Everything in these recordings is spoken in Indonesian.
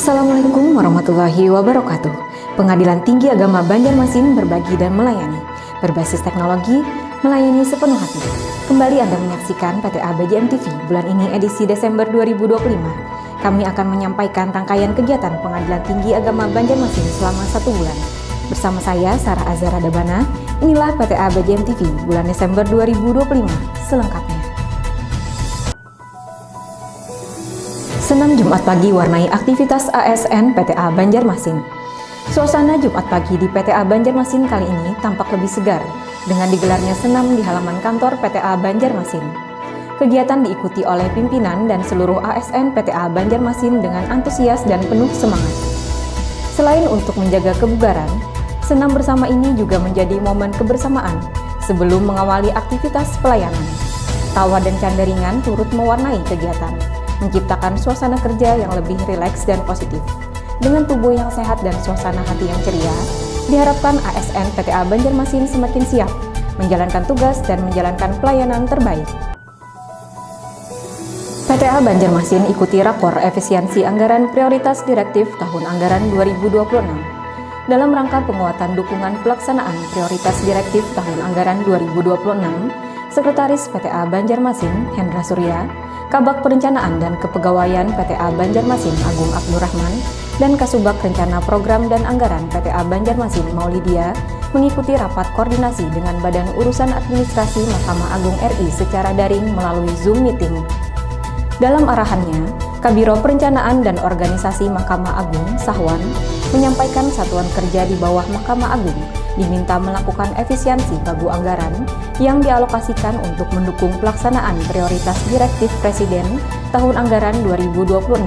Assalamualaikum warahmatullahi wabarakatuh. Pengadilan Tinggi Agama Banjarmasin berbagi dan melayani, berbasis teknologi, melayani sepenuh hati. Kembali Anda menyaksikan PTA BJM TV bulan ini edisi Desember 2025. Kami akan menyampaikan rangkaian kegiatan Pengadilan Tinggi Agama Banjarmasin selama 1 bulan. Bersama saya, Sarah Azhara Dabana, inilah PTA BJM TV bulan Desember 2025 selengkapnya. Senam Jumat pagi warnai aktivitas ASN PTA Banjarmasin. Suasana Jumat pagi di PTA Banjarmasin kali ini tampak lebih segar dengan digelarnya senam di halaman kantor PTA Banjarmasin. Kegiatan diikuti oleh pimpinan dan seluruh ASN PTA Banjarmasin dengan antusias dan penuh semangat. Selain untuk menjaga kebugaran, senam bersama ini juga menjadi momen kebersamaan sebelum mengawali aktivitas pelayanan. Tawa dan canda ringan turut mewarnai kegiatan, menciptakan suasana kerja yang lebih rileks dan positif. Dengan tubuh yang sehat dan suasana hati yang ceria, diharapkan ASN PTA Banjarmasin semakin siap menjalankan tugas dan menjalankan pelayanan terbaik. PTA Banjarmasin ikuti rapor efisiensi anggaran prioritas direktif tahun anggaran 2026 dalam rangka penguatan dukungan pelaksanaan prioritas direktif tahun anggaran 2026. Sekretaris PTA Banjarmasin Hendra Surya, Kabak Perencanaan dan Kepegawaian PTA Banjarmasin Agung Abdurrahman, dan Kasubag Rencana Program dan Anggaran PTA Banjarmasin Maulidia mengikuti rapat koordinasi dengan Badan Urusan Administrasi Mahkamah Agung RI secara daring melalui Zoom Meeting. Dalam arahannya, Kabiro Perencanaan dan Organisasi Mahkamah Agung Sahwan menyampaikan satuan kerja di bawah Mahkamah Agung diminta melakukan efisiensi pagu anggaran yang dialokasikan untuk mendukung pelaksanaan prioritas direktif Presiden tahun anggaran 2026.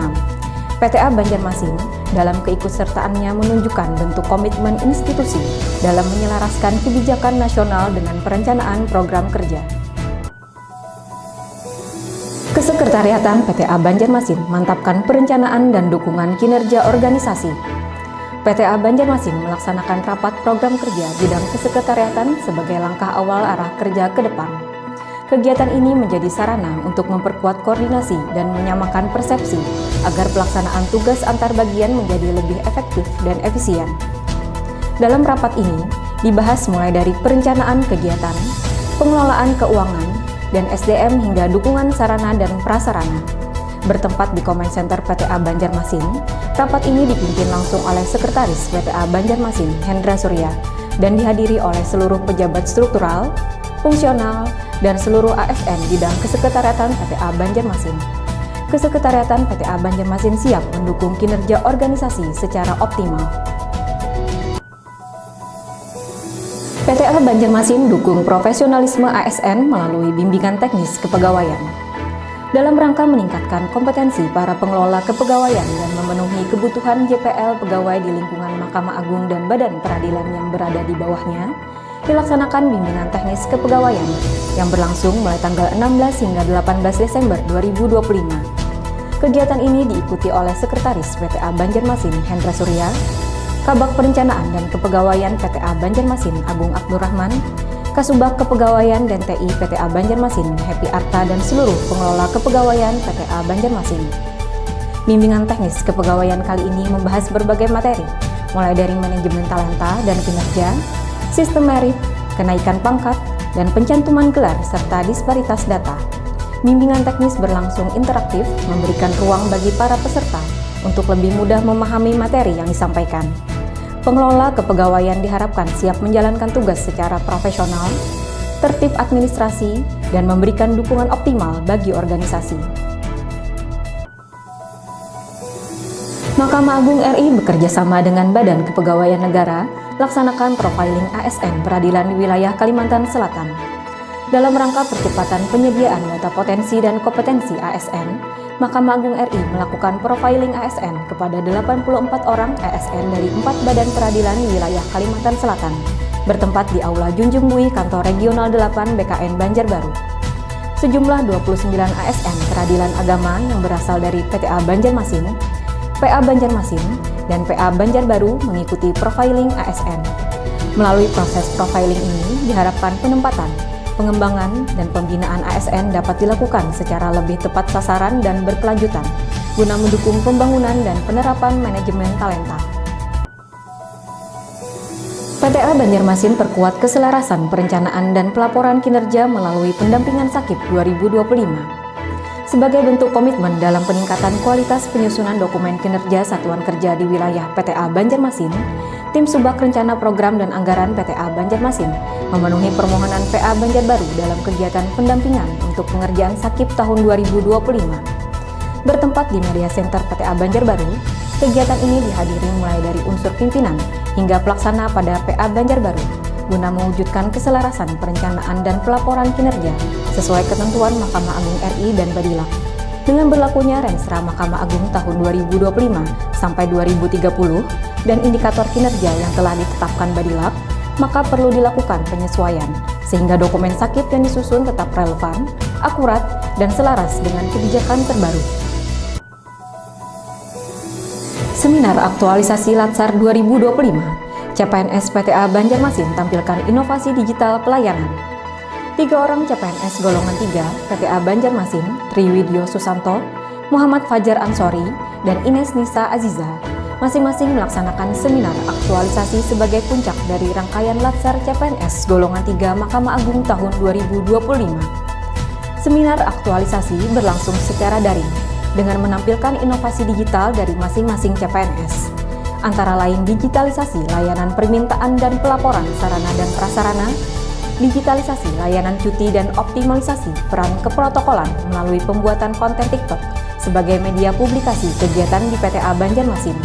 PTA Banjarmasin dalam keikutsertaannya menunjukkan bentuk komitmen institusi dalam menyelaraskan kebijakan nasional dengan perencanaan program kerja. Kesekretariatan PTA Banjarmasin mantapkan perencanaan dan dukungan kinerja organisasi. PTA Banjarmasin melaksanakan rapat program kerja bidang kesekretariatan sebagai langkah awal arah kerja ke depan. Kegiatan ini menjadi sarana untuk memperkuat koordinasi dan menyamakan persepsi agar pelaksanaan tugas antar bagian menjadi lebih efektif dan efisien. Dalam rapat ini dibahas mulai dari perencanaan kegiatan, pengelolaan keuangan, dan SDM hingga dukungan sarana dan prasarana. Bertempat di Comment Center PTA Banjarmasin, rapat ini dipimpin langsung oleh Sekretaris PTA Banjarmasin Hendra Surya dan dihadiri oleh seluruh pejabat struktural, fungsional, dan seluruh ASN bidang kesekretariatan PTA Banjarmasin. Kesekretariatan PTA Banjarmasin siap mendukung kinerja organisasi secara optimal. PTA Banjarmasin dukung profesionalisme ASN melalui bimbingan teknis kepegawaian. Dalam rangka meningkatkan kompetensi para pengelola kepegawaian dan memenuhi kebutuhan JPL pegawai di lingkungan Mahkamah Agung dan Badan Peradilan yang berada di bawahnya, dilaksanakan bimbingan teknis kepegawaian yang berlangsung mulai tanggal 16 hingga 18 Desember 2025. Kegiatan ini diikuti oleh Sekretaris PTA Banjarmasin Hendra Surya, Kabag Perencanaan dan Kepegawaian PTA Banjarmasin Agung Abdurrahman, Kasubag Kepegawaian dan TI PTA Banjarmasin Happy Arta dan seluruh pengelola kepegawaian PTA Banjarmasin. Bimbingan teknis kepegawaian kali ini membahas berbagai materi, mulai dari manajemen talenta dan kinerja, sistem merit, kenaikan pangkat, dan pencantuman gelar serta disparitas data. Bimbingan teknis berlangsung interaktif, memberikan ruang bagi para peserta untuk lebih mudah memahami materi yang disampaikan. Pengelola kepegawaian diharapkan siap menjalankan tugas secara profesional, tertib administrasi, dan memberikan dukungan optimal bagi organisasi. Mahkamah Agung RI bekerjasama dengan Badan Kepegawaian Negara laksanakan profiling ASN peradilan di wilayah Kalimantan Selatan. Dalam rangka percepatan penyediaan data potensi dan kompetensi ASN, Mahkamah Agung RI melakukan profiling ASN kepada 84 orang ASN dari 4 badan peradilan di wilayah Kalimantan Selatan, bertempat di Aula Junjung Bui Kantor Regional 8 BKN Banjarbaru. Sejumlah 29 ASN peradilan agama yang berasal dari PTA Banjarmasin, PA Banjarmasin, dan PA Banjarbaru mengikuti profiling ASN. Melalui proses profiling ini diharapkan penempatan, pengembangan dan pembinaan ASN dapat dilakukan secara lebih tepat sasaran dan berkelanjutan guna mendukung pembangunan dan penerapan manajemen talenta. PTA Banjarmasin perkuat keselarasan perencanaan dan pelaporan kinerja melalui pendampingan Sakip 2025. Sebagai bentuk komitmen dalam peningkatan kualitas penyusunan dokumen kinerja satuan kerja di wilayah PTA Banjarmasin, Tim Subak Rencana Program dan Anggaran PTA Banjarmasin memenuhi permohonan PA Banjarbaru dalam kegiatan pendampingan untuk pengerjaan Sakip tahun 2025. Bertempat di Media Center PTA Banjarbaru, kegiatan ini dihadiri mulai dari unsur pimpinan hingga pelaksana pada PA Banjarbaru guna mewujudkan keselarasan perencanaan dan pelaporan kinerja sesuai ketentuan Mahkamah Agung RI dan Badilak. Dengan berlakunya Renstra Mahkamah Agung tahun 2025 sampai 2030 dan indikator kinerja yang telah ditetapkan Badilak, maka perlu dilakukan penyesuaian sehingga dokumen Sakip yang disusun tetap relevan, akurat, dan selaras dengan kebijakan terbaru. Seminar Aktualisasi Latsar 2025, CPNS PTA Banjarmasin tampilkan inovasi digital pelayanan. 3 orang CPNS golongan 3 PTA Banjarmasin, Triwidyo Susanto, Muhammad Fajar Ansori, dan Ines Nisa Aziza, masing-masing melaksanakan seminar aktualisasi sebagai puncak dari rangkaian Latsar CPNS golongan 3 Mahkamah Agung tahun 2025. Seminar aktualisasi berlangsung secara daring, dengan menampilkan inovasi digital dari masing-masing CPNS, antara lain digitalisasi layanan permintaan dan pelaporan sarana dan prasarana, digitalisasi layanan cuti dan optimalisasi peran keprotokolan melalui pembuatan konten TikTok sebagai media publikasi kegiatan di PTA Banjarmasin.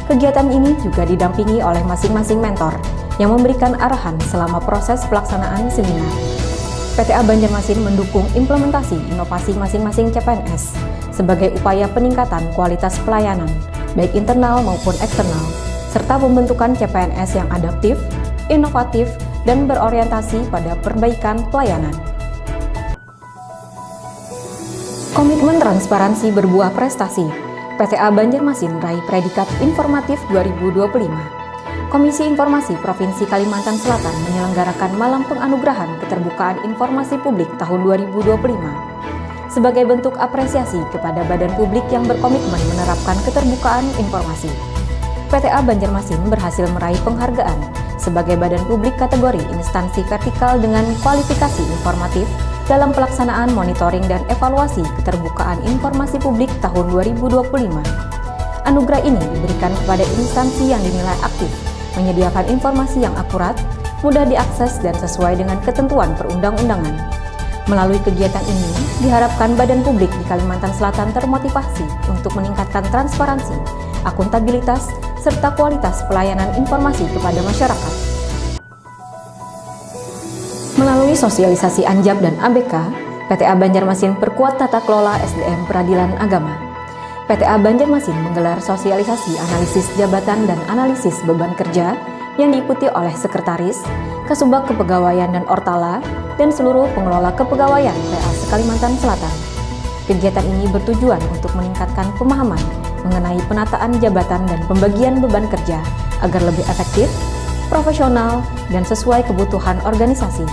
Kegiatan ini juga didampingi oleh masing-masing mentor yang memberikan arahan selama proses pelaksanaan seminar. PTA Banjarmasin mendukung implementasi inovasi masing-masing CPNS sebagai upaya peningkatan kualitas pelayanan, baik internal maupun eksternal, serta pembentukan CPNS yang adaptif, inovatif, dan berorientasi pada perbaikan pelayanan. Komitmen transparansi berbuah prestasi. PTA Banjarmasin raih predikat informatif 2025. Komisi Informasi Provinsi Kalimantan Selatan menyelenggarakan Malam Penganugerahan Keterbukaan Informasi Publik tahun 2025. Sebagai bentuk apresiasi kepada badan publik yang berkomitmen menerapkan keterbukaan informasi, PTA Banjarmasin berhasil meraih penghargaan sebagai badan publik kategori instansi vertikal dengan kualifikasi informatif dalam pelaksanaan monitoring dan evaluasi keterbukaan informasi publik tahun 2025. Anugerah ini diberikan kepada instansi yang dinilai aktif, menyediakan informasi yang akurat, mudah diakses dan sesuai dengan ketentuan perundang-undangan. Melalui kegiatan ini, diharapkan badan publik di Kalimantan Selatan termotivasi untuk meningkatkan transparansi, akuntabilitas, serta kualitas pelayanan informasi kepada masyarakat. Melalui sosialisasi Anjab dan ABK, PTA Banjarmasin perkuat tata kelola SDM Peradilan Agama. PTA Banjarmasin menggelar sosialisasi analisis jabatan dan analisis beban kerja yang diikuti oleh Sekretaris, Kasubag Kepegawaian dan Ortala, dan seluruh pengelola kepegawaian PA Kalimantan Selatan. Kegiatan ini bertujuan untuk meningkatkan pemahaman mengenai penataan jabatan dan pembagian beban kerja agar lebih efektif, profesional, dan sesuai kebutuhan organisasi.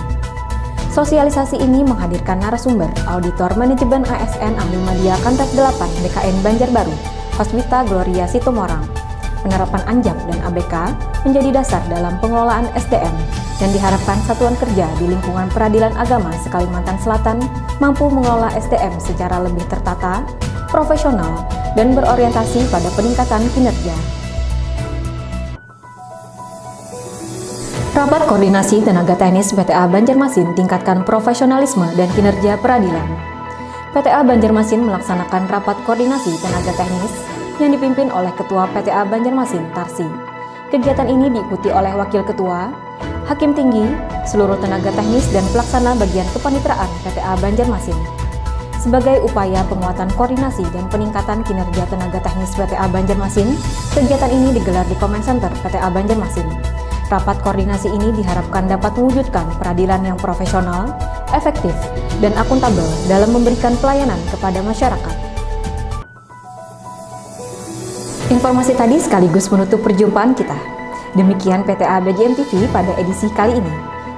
Sosialisasi ini menghadirkan narasumber Auditor Manajemen ASN Ahli Media Kantek 8 BKN Banjarbaru, Hospita Gloria Situmorang. Penerapan Anjab dan ABK menjadi dasar dalam pengelolaan SDM dan diharapkan satuan kerja di lingkungan peradilan agama se-Kalimantan Selatan mampu mengelola SDM secara lebih tertata, profesional, dan berorientasi pada peningkatan kinerja. Rapat Koordinasi Tenaga Teknis PTA Banjarmasin tingkatkan profesionalisme dan kinerja peradilan. PTA Banjarmasin melaksanakan rapat koordinasi tenaga teknis yang dipimpin oleh Ketua PTA Banjarmasin, Tarsi. Kegiatan ini diikuti oleh Wakil Ketua, Hakim Tinggi, seluruh tenaga teknis dan pelaksana bagian kepaniteraan PTA Banjarmasin. Sebagai upaya penguatan koordinasi dan peningkatan kinerja tenaga teknis PTA Banjarmasin, kegiatan ini digelar di Comment Center PTA Banjarmasin. Rapat koordinasi ini diharapkan dapat mewujudkan peradilan yang profesional, efektif, dan akuntabel dalam memberikan pelayanan kepada masyarakat. Informasi tadi sekaligus menutup perjumpaan kita. Demikian PTA BJM TV pada edisi kali ini.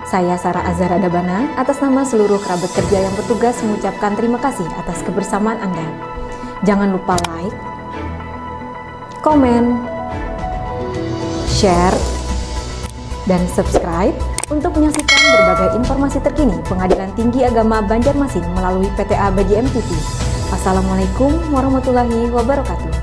Saya Sarah Azhara Dabana, atas nama seluruh kerabat kerja yang bertugas mengucapkan terima kasih atas kebersamaan Anda. Jangan lupa like, komen, share, dan subscribe untuk menyaksikan berbagai informasi terkini Pengadilan Tinggi Agama Banjarmasin melalui PTA BJM TV. Wassalamualaikum warahmatullahi wabarakatuh.